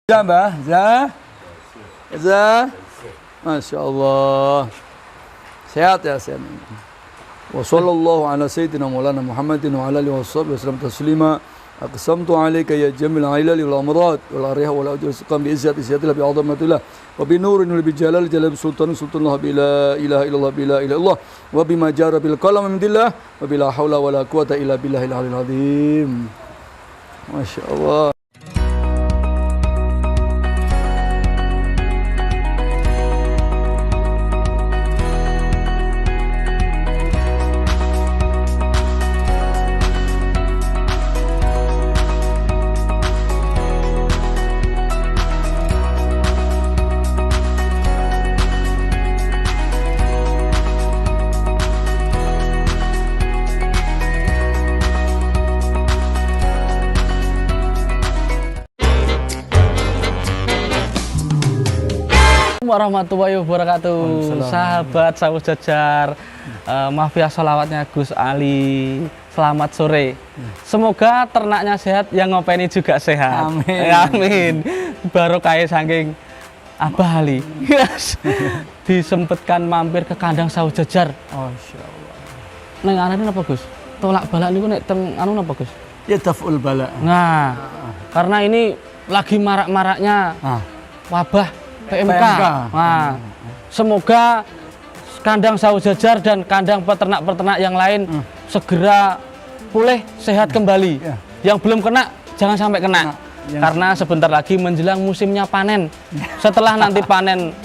Ya Mbah, Za, Masya Allah, sehat ya sehat. Wa sallallahu ala sayyidina maulana Muhammadin wa ala alihi wa sahbihi wasallam taslima. Aqsamtu alayka ya jamil ailali wal amrad wal ariha wal ajr suqam bi izzati izzati bi azamatillah wa bi nurin bi jalal jalal sultan sultanullah bi la ilaha illallah bi la ilaha illallah wa bima jara bil qalam min dillah wa bila haula wala quwata illa billahil aliyil azim. Masya Allah. Warahmatullahi wabarakatuh. Sahabat Sawu Jajar, mafia sholawatnya Gus Ali, selamat sore. Semoga ternaknya sehat, yang ngopeni juga sehat. Amin. Amin. Barokah saking Abah Ali. Disempatkan mampir ke kandang Sawu Jajar. Masya Allah. Neng arane napa Gus? Tolak balak niku nek teng anu napa Gus? Ya daf'ul bala. Nah, karena ini lagi marak-maraknya wabah PMK. Nah, semoga kandang Sawu Jajar dan kandang peternak-peternak yang lain segera pulih sehat kembali. Yang belum kena jangan sampai kena. Karena sebentar lagi menjelang musimnya panen. Setelah nanti panen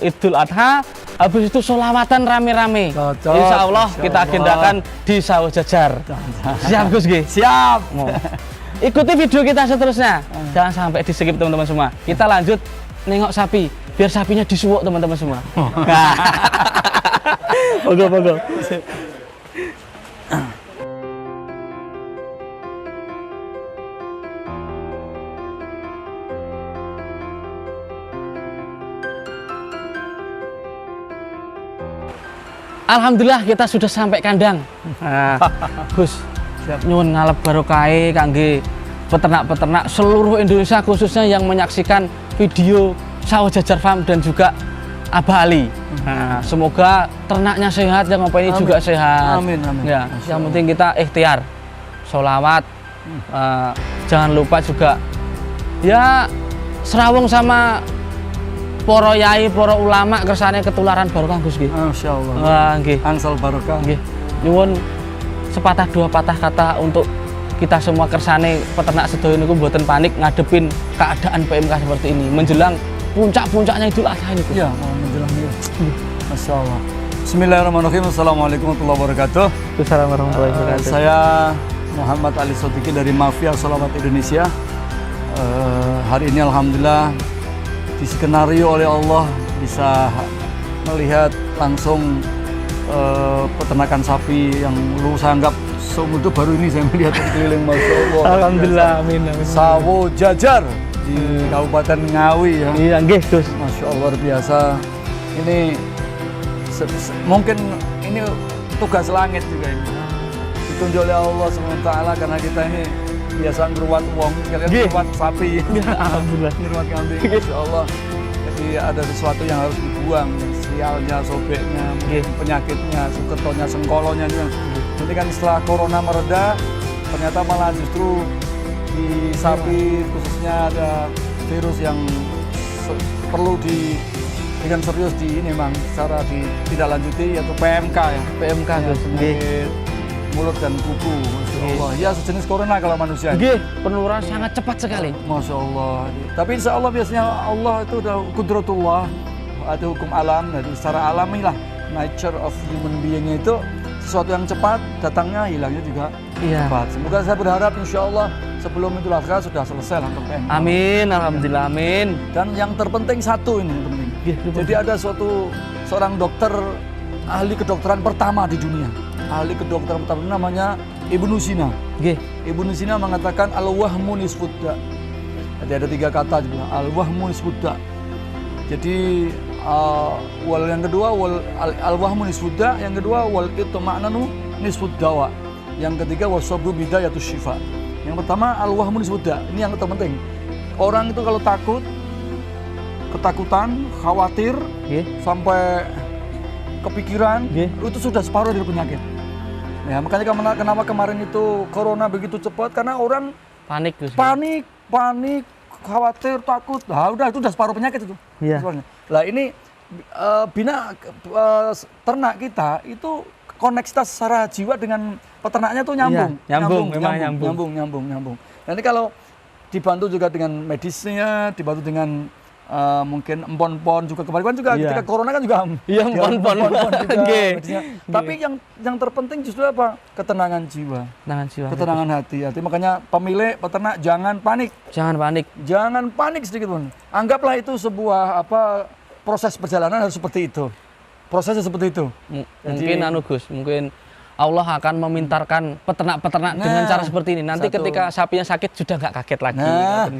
Idul Adha, habis itu sholawatan rame-rame. Insya Allah kita agendakan di Sawu Jajar. Siap Gus G? Siap. Ikuti video kita seterusnya. Jangan sampai di skip teman-teman semua. Kita lanjut nengok sapi, biar sapinya disuwuk teman-teman semua. Pogo. Alhamdulillah kita sudah sampai kandang. Nah, Gus, nyuwun ngalap barokai kangge peternak-peternak seluruh Indonesia, khususnya yang menyaksikan video Sawu Jajar Farm dan juga Abah Ali. Nah, semoga ternaknya sehat, yang ngopeni juga sehat. Amin. Ya, yang penting kita ikhtiar, sholawat, jangan lupa juga ya serawung sama poro yai, poro ulama kersane ketularan barokah Gus nggih. Masya Allah. Wah, nggih. Angsal barokah. Nggih. Nyuwun sepatah dua patah kata untuk kita semua kersane peternak sedaya niku mboten panik ngadepin keadaan PMK seperti ini menjelang puncak-puncaknya Idul Adha ini. Ya, mau menjelang dia. Masya Allah. Bismillahirrahmanirrahim. Assalamualaikum warahmatullahi wabarakatuh. Assalamualaikum warahmatullahi wabarakatuh. Saya Muhammad Ali Sodiki dari Mafia Sholawat Indonesia. Hari ini alhamdulillah diskenario oleh Allah bisa melihat langsung peternakan sapi yang lu saya anggap seumur itu baru ini saya melihat keliling. Masya Allah. Alhamdulillah, amin. Sawu Jajar di Kabupaten Ngawi ya. Iya, nggih, Gus. Masya Allah, luar biasa. Ini mungkin ini tugas langit juga ini. Ditunjuk oleh Allah SWT karena kita ini biasa ngeruat uang, kalian ngeruat sapi. Alhamdulillah. Ngeruat kambing, Masya Allah. Jadi ada sesuatu yang harus dibuang, sialnya, sobeknya, penyakitnya, sukertonya, sengkolonya. Nanti kan setelah corona mereda, ternyata malah justru di sapi khususnya ada virus yang perlu dengan serius di ini memang secara tidak lanjuti, yaitu PMK ya. PMK Ya, Gus. penyakit mulut dan kuku. Masya Allah. Ya sejenis corona kalau manusia. Nggih, penularan sangat cepat sekali. Masya Allah. Tapi insya Allah biasanya Allah itu udah kudratullah, ada hukum alam. Jadi secara alamilah nature of human being itu sesuatu yang cepat datangnya, hilangnya juga cepat. Semoga saya berharap insya Allah sebelum Idul Adha sudah selesai lah untuk PMK. Amin, alhamdulillah, amin. Dan yang terpenting satu ini yang penting. Jadi ada seorang dokter ahli kedokteran pertama di dunia. Ahli kedokteran pertama namanya Ibnu Sina. Ibnu Sina mengatakan al-wahmu nisfudda. Jadi ada 3 kata juga, al-wahmu nisfudda. Jadi wal yang kedua al-wahmu nisfudda, yang kedua wal itma'nanu nisfuddawa. Yang ketiga wasabru bidayatus syifa. Yang pertama al-wahmu nisfudda. Ini yang terpenting. orang itu kalau takut, ketakutan, khawatir, sampai kepikiran, itu sudah separuh dari penyakit. Ya, makanya kenapa kemarin itu corona begitu cepat, karena orang panik, khawatir, takut. Nah, itu udah separuh penyakit itu. Iya. Lah ini ternak kita itu koneksitas secara jiwa dengan peternaknya tuh nyambung. Iya, nyambung. Nanti kalau dibantu juga dengan medisnya, dibantu dengan mungkin empon-empon juga kemarin juga ketika corona kan juga empon-empon juga. Tapi yang terpenting justru apa? Ketenangan jiwa. Ketenangan hati. Makanya pemilik peternak jangan panik sedikit pun. Anggaplah itu sebuah proses perjalanan harus seperti itu. Prosesnya seperti itu. Mungkin Gus, mungkin Allah akan memintarkan peternak-peternak dengan cara seperti ini. Nanti ketika sapinya sakit sudah nggak kaget lagi.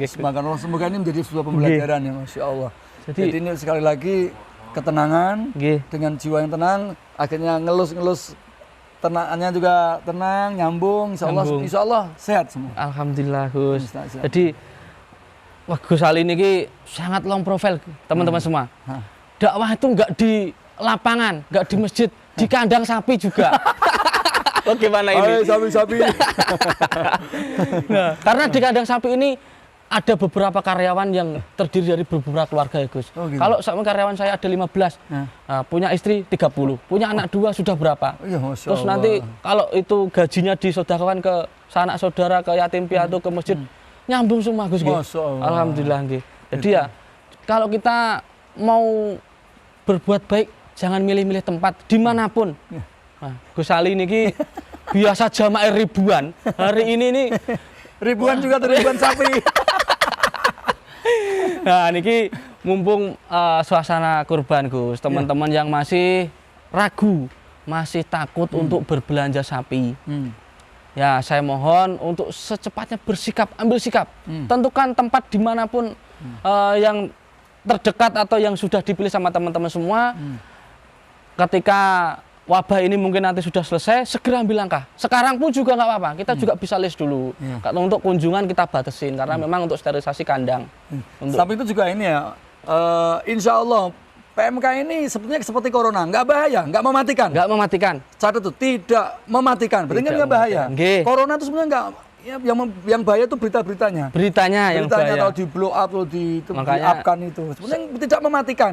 Semoga ini menjadi sebuah pembelajaran ya, Masya Allah. Jadi ini sekali lagi ketenangan dengan jiwa yang tenang, akhirnya ngelus ternaknya juga tenang, nyambung. Insya Allah sehat semua. Alhamdulillah Gus. Jadi Gus Ali ini sangat long profile teman-teman semua. Dakwah itu nggak di lapangan, nggak di masjid, di kandang sapi juga. Bagaimana ini? Sapi. Nah, karena di kandang sapi ini ada beberapa karyawan yang terdiri dari beberapa keluarga ya Gus. Oh, gitu. Kalau sama karyawan saya ada 15, punya istri 30, punya anak 2 sudah berapa? Ya, terus nanti kalau itu gajinya disedekahkan ke sanak saudara, ke yatim piatu, ke masjid, nyambung semua Gus. Alhamdulillah. Jadi ya kalau kita mau berbuat baik jangan milih-milih tempat dimanapun. Nah, Gus Ali ini biasa jamaah ribuan. Hari ini nih ribuan juga ribuan sapi. Nah, niki mumpung suasana kurban Gus, teman-teman yang masih ragu, masih takut untuk berbelanja sapi. Ya, saya mohon untuk secepatnya ambil sikap. Tentukan tempat dimanapun yang terdekat atau yang sudah dipilih sama teman-teman semua. Ketika wabah ini mungkin nanti sudah selesai, segera ambil langkah. Sekarang pun juga nggak apa-apa, kita juga bisa list dulu. Untuk kunjungan kita batasin, karena memang untuk sterilisasi kandang. Tapi itu juga ini ya, insya Allah PMK ini sebetulnya seperti corona, nggak bahaya, nggak mematikan. Catat itu tidak mematikan, berarti nggak bahaya. Corona itu sebenarnya nggak, yang bahaya itu beritanya yang bahaya. Atau di blow up atau di up-kan itu. Sebenarnya tidak mematikan.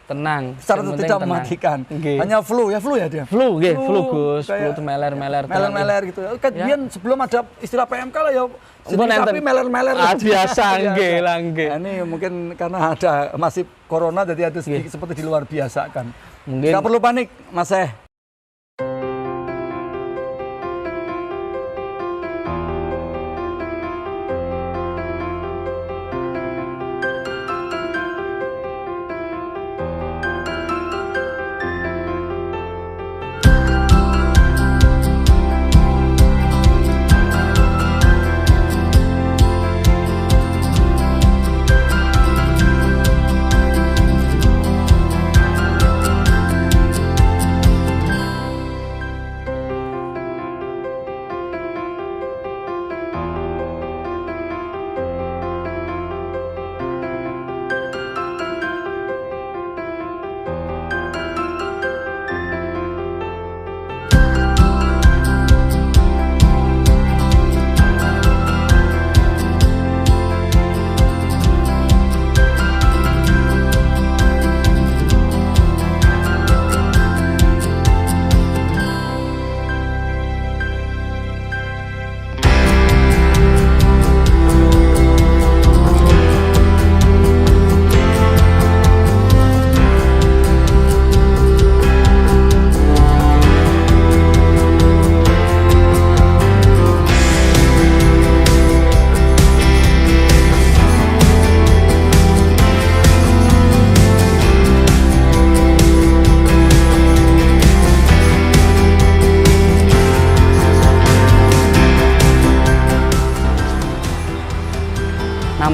Tenang. Secara itu tidak mematikan. Hanya flu ya dia. Flu Gus. Flu itu meler gitu. Kemudian sebelum ada istilah PMK lah ya. Tapi meler-meler. Biasa nggih. Ini mungkin karena ada masih corona jadi ada sedikit seperti di luar biasa kan. Mungkin nggak perlu panik, Mas.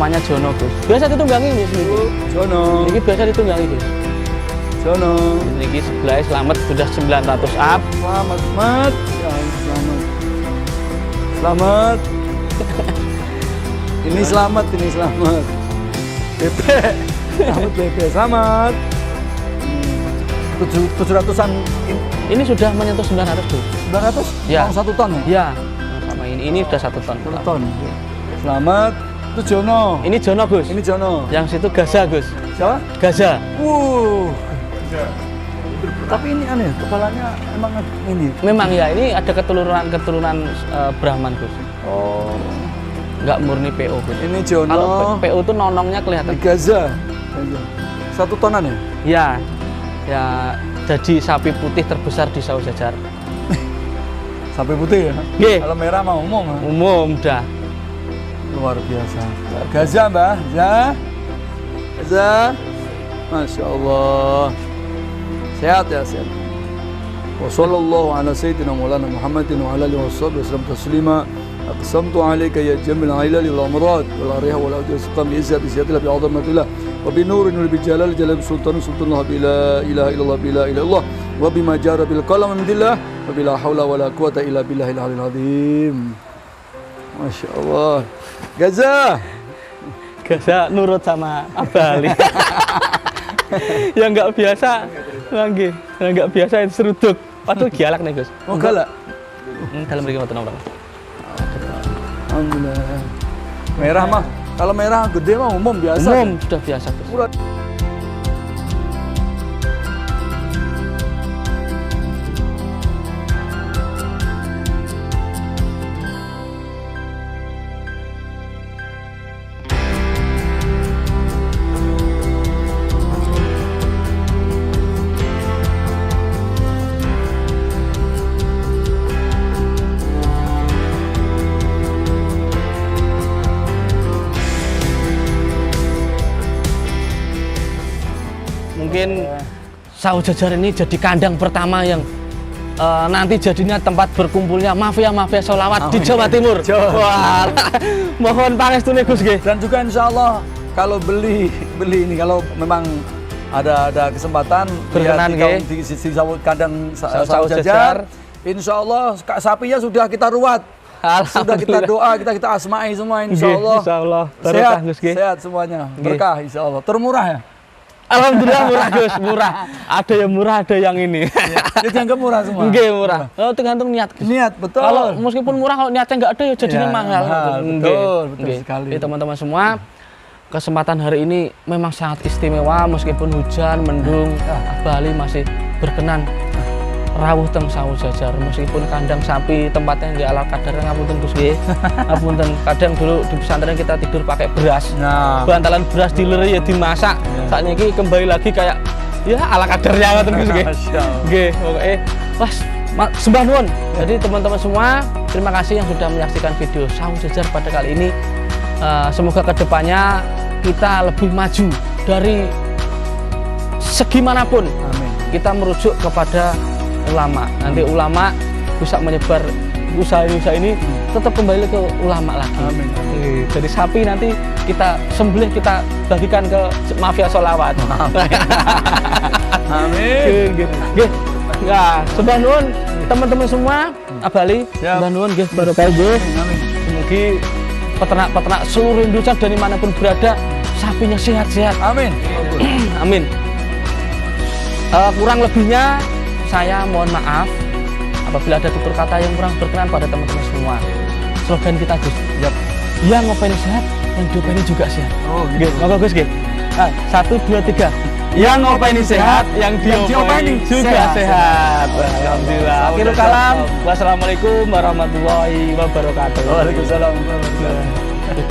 namanya Jono Gus. Biasa ditunggangi Gus. Jono. Ini biasa ditunggangi Gus. Jono. Ini sebelah selamat sudah 900 up. Selamat. Ini selamat, ini selamat. BP, selamat BP, selamat. 700-an. Ini sudah menyentuh 900 Gus. 900? Ya. Oh, 1 ton ya? Ya, sama ini sudah 1 ton. 1 ton. Selamat. Itu Jono. Ini Jono Gus. Ini Jono. Yang situ Gaza Gus. Siapa? Gaza. Tapi ini aneh, kepalanya emang ini. Memang ya, ini ada keturunan Brahman Gus. Oh. Nggak murni PO Gus. Ini Jono. Kalau PO itu nonongnya kelihatan. Di Gaza. 1 tonan ya? Ya, ya jadi sapi putih terbesar di Sawu Jajar. Sapi putih ya? Nggih. Kalau merah mah umum. Ha? Umum dah. Luar biasa. Gaza Mbah, Gaza. Gaza. Masya Allah. Sehat ya, sehat. Wa sallallahu ala sayyidina maulana Muhammadin wa ala alihi wasallam taslima. Aqsamtu alayka ya jamil ailali wal amrad wal ariha wal awjaz qam bi izzati ziyadillah bi azamatillah wa bi nurin wa bi jalal jalal sultan sultanullah bi la ilaha illallah bi la ilaha illallah wa bima jara bil qalam min dillah wa bila haula wala quwata illa billahil aliyil azim. Masya Allah. Gaza. Gaza nurut sama Abali. Yang nggak biasa lagi, yang nggak biasa itu seruduk. Padahal galak nih Gus. Oh galak. Dalam beri ngoten orang. Alhamdulillah. Merah mah, kalau merah gede mah umum biasa. Umum sudah biasa Gus. Mungkin Sawu Jajar ini jadi kandang pertama yang nanti jadinya tempat berkumpulnya mafia-mafia sholawat di Jawa Timur. Wah, mohon pangestune Gus nggih. Dan juga insya Allah kalau beli ini kalau memang ada kesempatan Berkenan, di Sawu kandang Sawu Jajar, insya Allah sapinya sudah kita ruat. Sudah kita doa, kita asma'i semua insya Allah. Insya Allah. Sehat, Gus nggih. sehat semuanya. Berkah insya Allah. Termurah ya? Alhamdulillah murah Gus, murah. Ada yang murah, ada yang ini. Dia dianggap murah semua. Nggih murah. Oh, tergantung niat Gus. Niat betul. Kalau meskipun murah kalau niatnya nggak ada ya jadinya Ya, mahal. betul Nggih. sekali. Jadi teman-teman semua, kesempatan hari ini memang sangat istimewa meskipun hujan, mendung, Bali masih berkenan rawuh teng Sawu Jajar meskipun kandang sapi tempatnya di ala kadar ngapunten Gus nggih. Ngapunten, kadang dulu di pesantren kita tidur pakai beras. Nah, Bantalan beras dileri ya dimasak. Saat ini kembali lagi kayak ya ala kadarnya ngoten Gus nggih. Masya Allah. Nggih, pokoke Mas sembah nuwun. Jadi teman-teman semua, terima kasih yang sudah menyaksikan video Sawu Jajar pada kali ini. Semoga kedepannya kita lebih maju dari segi manapun. Amin. Kita merujuk kepada ulama. Nanti ulama bisa menyebar usaha ini tetap kembali ke ulama lagi. Amin. Jadi sapi nanti kita sembelih, kita bagikan ke mafia sholawat. Amin. Nggih. Nah, sembah nuwun teman-teman semua, Abali, sembah nuwun nggih barokah nggih. Amin. Semoga peternak-peternak seluruh Indonesia dari manapun berada sapinya sehat-sehat. Amin. Amin. Kurang lebihnya saya mohon maaf apabila ada tutur kata yang kurang berkenan pada teman-teman semua. Slogan kita Gus, Yap. yang ngopeni sehat, yang diopeni juga sehat. Oh, Nggih, monggo Gus nggih. 1, 2, 3. Yang ngopeni sehat, yang diopeni juga sehat. Alhamdulillah. Akhirul kalam. Wassalamualaikum warahmatullahi wabarakatuh. Waalaikumsalam warahmatullahi wabarakatuh.